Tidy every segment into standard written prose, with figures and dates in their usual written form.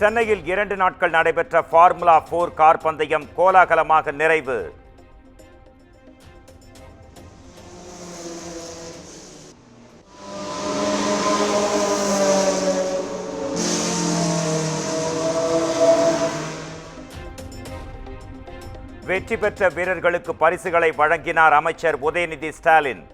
சென்னையில் 2 நாட்கள் நடைபெற்ற ஃபார்முலா 4 கார் பந்தயம் கோலாகலமாக நிறைவு. வெற்றி பெற்ற வீரர்களுக்கு பரிசுகளை வழங்கினார் அமைச்சர் உதயநிதி ஸ்டாலின்.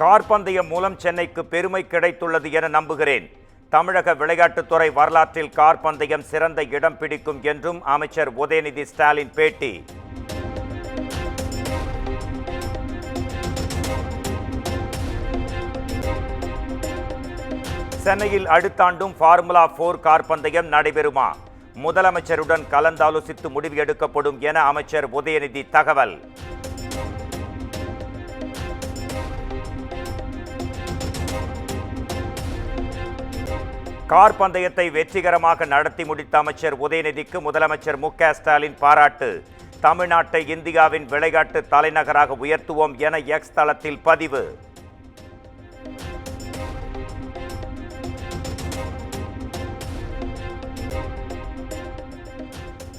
கார் பந்தயம் மூலம் சென்னைக்கு பெருமை கிடைத்துள்ளது என நம்புகிறேன். தமிழக விளையாட்டுத்துறை வரலாற்றில் கார் பந்தயம் சிறந்த இடம் பிடிக்கும் என்றும் அமைச்சர் உதயநிதி ஸ்டாலின் பேட்டி. சென்னையில் அடுத்த ஆண்டும் ஃபார்முலா 4 கார் பந்தயம் நடைபெறுமா? முதலமைச்சருடன் கலந்தாலோசித்து முடிவு எடுக்கப்படும் என அமைச்சர் உதயநிதி தகவல். கார் பந்தயத்தை வெற்றிகரமாக நடத்தி முடித்த அமைச்சர் உதயநிதிக்கு முதலமைச்சர் மு.க. ஸ்டாலின் பாராட்டு. தமிழ்நாட்டை இந்தியாவின் விளையாட்டு தலைநகராக உயர்த்துவோம் என எக்ஸ் தளத்தில் பதிவு.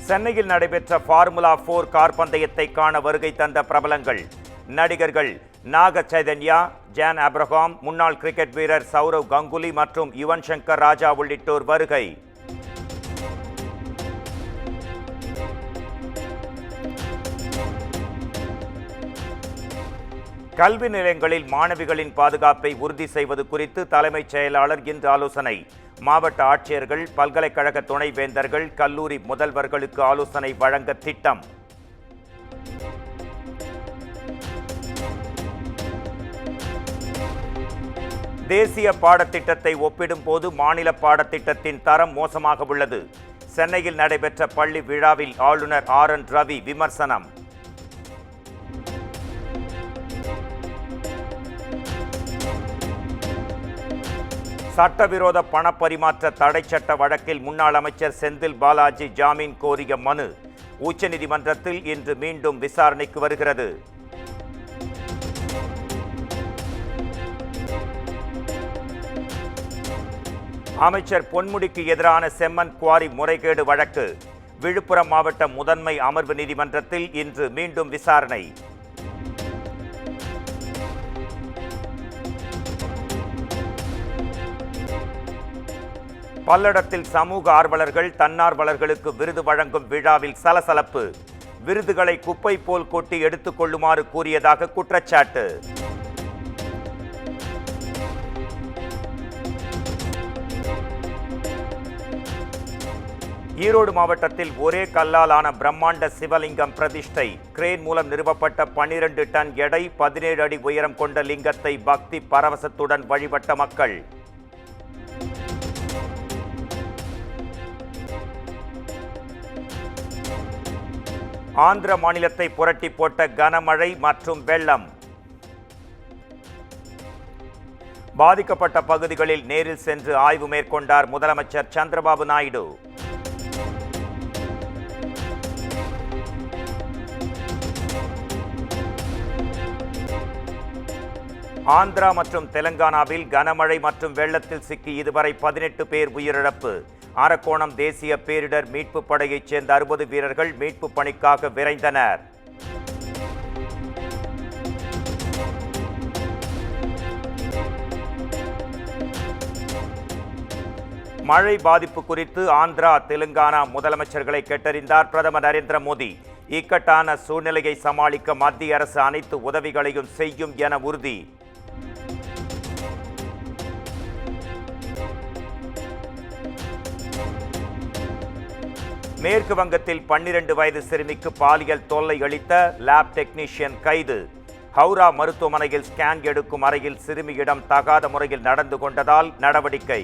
சென்னையில் நடைபெற்ற ஃபார்முலா 4 கார் பந்தயத்தை காண வருகை தந்த பிரபலங்கள். நடிகர்கள் நாக சைதன்யா, ஜான் அப்ரஹாம், முன்னாள் கிரிக்கெட் வீரர் சௌரவ் கங்குலி மற்றும் யுவன் சங்கர் ராஜா உள்ளிட்டோர் வருகை. கல்வி நிலையங்களில் மாணவிகளின் பாதுகாப்பை உறுதி செய்வது குறித்து தலைமைச் செயலாளர் இன்று ஆலோசனை. மாவட்ட ஆட்சியர்கள், பல்கலைக்கழக துணைவேந்தர்கள், கல்லூரி முதல்வர்களுக்கு ஆலோசனை வழங்க திட்டம். தேசிய பாடத்திட்டத்தை ஒப்பிடும்போது மாநில பாடத்திட்டத்தின் தரம் மோசமாக உள்ளது. சென்னையில் நடைபெற்ற பள்ளி விழாவில் ஆளுநர் ஆர்.என். ரவி விமர்சனம். சட்டவிரோத பணப்பரிமாற்ற தடை சட்ட வழக்கில் முன்னாள் அமைச்சர் செந்தில் பாலாஜி ஜாமீன் கோரிய மனு உச்சநீதிமன்றத்தில் இன்று மீண்டும் விசாரணைக்கு வருகிறது. அமைச்சர் பொன்முடிக்கு எதிரான செம்மன் குவாரி முறைகேடு வழக்கு விழுப்புரம் மாவட்ட முதன்மை அமர்வு நீதிமன்றத்தில் இன்று மீண்டும் விசாரணை. பல்லடத்தில் சமூக ஆர்வலர்கள், தன்னார்வலர்களுக்கு விருது வழங்கும் விழாவில் சலசலப்பு. விருதுகளை குப்பை போல் கொட்டி எடுத்துக் கொள்ளுமாறு கூறியதாக குற்றச்சாட்டு. ஈரோடு மாவட்டத்தில் ஒரே கல்லால் ஆன பிரம்மாண்ட சிவலிங்கம் பிரதிஷ்டை. கிரேன் மூலம் நிறுவப்பட்ட 12 டன் எடை, 17 அடி உயரம் கொண்ட லிங்கத்தை பக்தி பரவசத்துடன் வழிபட்ட மக்கள். ஆந்திர மாநிலத்தை புரட்டி போட்ட கனமழை மற்றும் வெள்ளம். பாதிக்கப்பட்ட பகுதிகளில் நேரில் சென்று ஆய்வு மேற்கொண்டார் முதலமைச்சர் சந்திரபாபு நாயுடு. ஆந்திரா மற்றும் தெலங்கானாவில் கனமழை மற்றும் வெள்ளத்தில் சிக்கி இதுவரை 18 பேர் உயிரிழப்பு. அரக்கோணம் தேசிய பேரிடர் மீட்பு படையைச் சேர்ந்த 60 வீரர்கள் மீட்பு பணிக்காக விரைந்தனர். மழை பாதிப்பு குறித்து ஆந்திரா, தெலுங்கானா முதலமைச்சர்களை கேட்டறிந்தார் பிரதமர் நரேந்திர மோடி. இக்கட்டான சூழ்நிலையை சமாளிக்க மத்திய அரசு அனைத்து உதவிகளையும் செய்யும் என உறுதி. மேற்கு வங்கத்தில் 12 வயது சிறுமிக்கு பாலியல் தொல்லை அளித்த லேப் டெக்னீஷியன் கைது. ஹவுரா மருத்துவமனையில் ஸ்கேன் எடுக்கும் அறையில் சிறுமியிடம் தகாத முறையில் நடந்து கொண்டதால் நடவடிக்கை.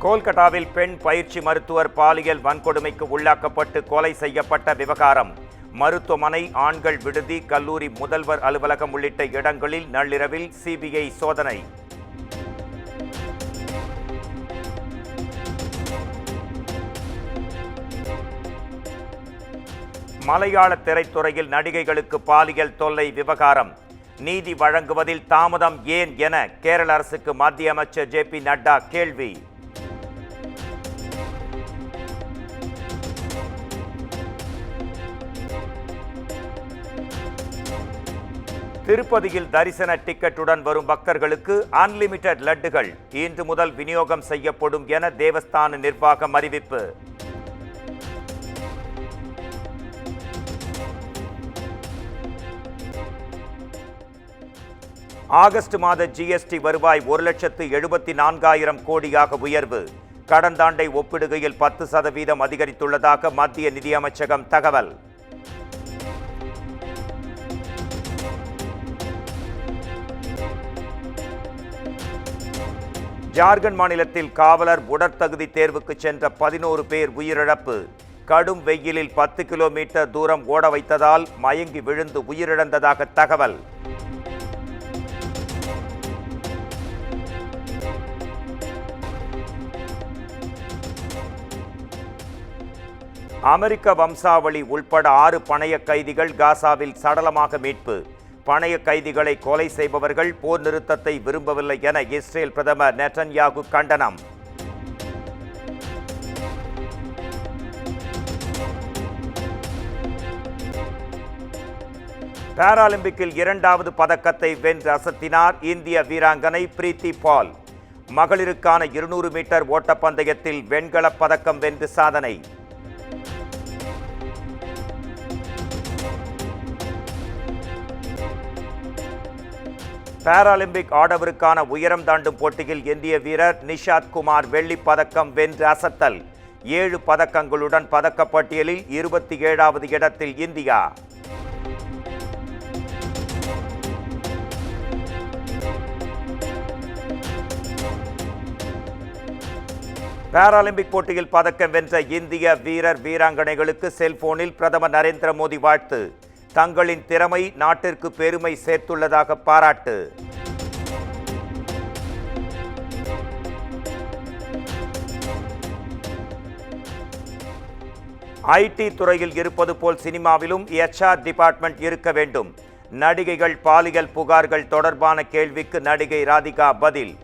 கோல்கட்டாவில் பெண் பயிற்சி மருத்துவர் பாலியல் வன்கொடுமைக்கு உள்ளாக்கப்பட்டு கொலை செய்யப்பட்ட விவகாரம். மருத்துவமனை, ஆண்கள் விடுதி, கல்லூரி முதல்வர் அலுவலகம் உள்ளிட்ட இடங்களில் நள்ளிரவில் சிபிஐ சோதனை. மலையாள திரைத்துறையில் நடிகைகளுக்கு பாலியல் தொல்லை விவகாரம் நீதி வழங்குவதில் தாமதம் ஏன் என கேரள அரசுக்கு மத்திய அமைச்சர் ஜே.பி. நட்டா கேள்வி. திருப்பதியில் தரிசன டிக்கெட்டுடன் வரும் பக்தர்களுக்கு அன்லிமிடெட் லட்டுகள் இன்று முதல் விநியோகம் செய்யப்படும் என தேவஸ்தான நிர்வாகம் அறிவிப்பு. ஆகஸ்ட் மாத ஜிஎஸ்டி வருவாய் 1,74,000 கோடியாக உயர்வு. கடந்த ஆண்டை ஒப்பிடுகையில் 10% அதிகரித்துள்ளதாக மத்திய நிதியமைச்சகம் தகவல். ஜார்க்கண்ட் மாநிலத்தில் காவலர் உடற்தகுதி தேர்வுக்கு சென்ற 11 பேர் உயிரிழப்பு. கடும் வெயிலில் 10 கிலோமீட்டர் தூரம் ஓட வைத்ததால் மயங்கி விழுந்து உயிரிழந்ததாக தகவல். அமெரிக்க வம்சாவளி உள்பட 6 பணைய கைதிகள் காசாவில் சடலமாக மீட்பு. பணைய கைதிகளை கொலை செய்பவர்கள் போர் நிறுத்தத்தை விரும்பவில்லை என இஸ்ரேல் பிரதமர் நெட்டன்யாகு கண்டனம். பாராலிம்பிக்கில் 2வது பதக்கத்தை வென்று அசத்தினார் இந்திய வீராங்கனை பிரீத்தி பால். மகளிருக்கான 200 மீட்டர் ஓட்டப்பந்தயத்தில் வெண்கலப் பதக்கம் வென்று சாதனை. பாராலிம்பிக் ஆடவருக்கான உயரம் தாண்டும் போட்டியில் இந்திய வீரர் நிஷாத் குமார் வெள்ளிப் பதக்கம் வென்று அசத்தல். 7 பதக்கங்களுடன் பதக்கப்பட்டியலில் 27வது இடத்தில் இந்தியா. பாராலிம்பிக் போட்டியில் பதக்கம் வென்ற இந்திய வீரர் வீராங்கனைகளுக்கு செல்போனில் பிரதமர் நரேந்திர மோடி வாழ்த்து. தங்களின் திறமை நாட்டிற்கு பெருமை சேர்த்துள்ளதாக பாராட்டு. ஐடி துறையில் இருப்பது போல் சினிமாவிலும் HR டிபார்ட்மெண்ட் இருக்க வேண்டும். நடிகைகள் பாலியல் புகார்கள் தொடர்பான கேள்விக்கு நடிகை ராதிகா பதில்.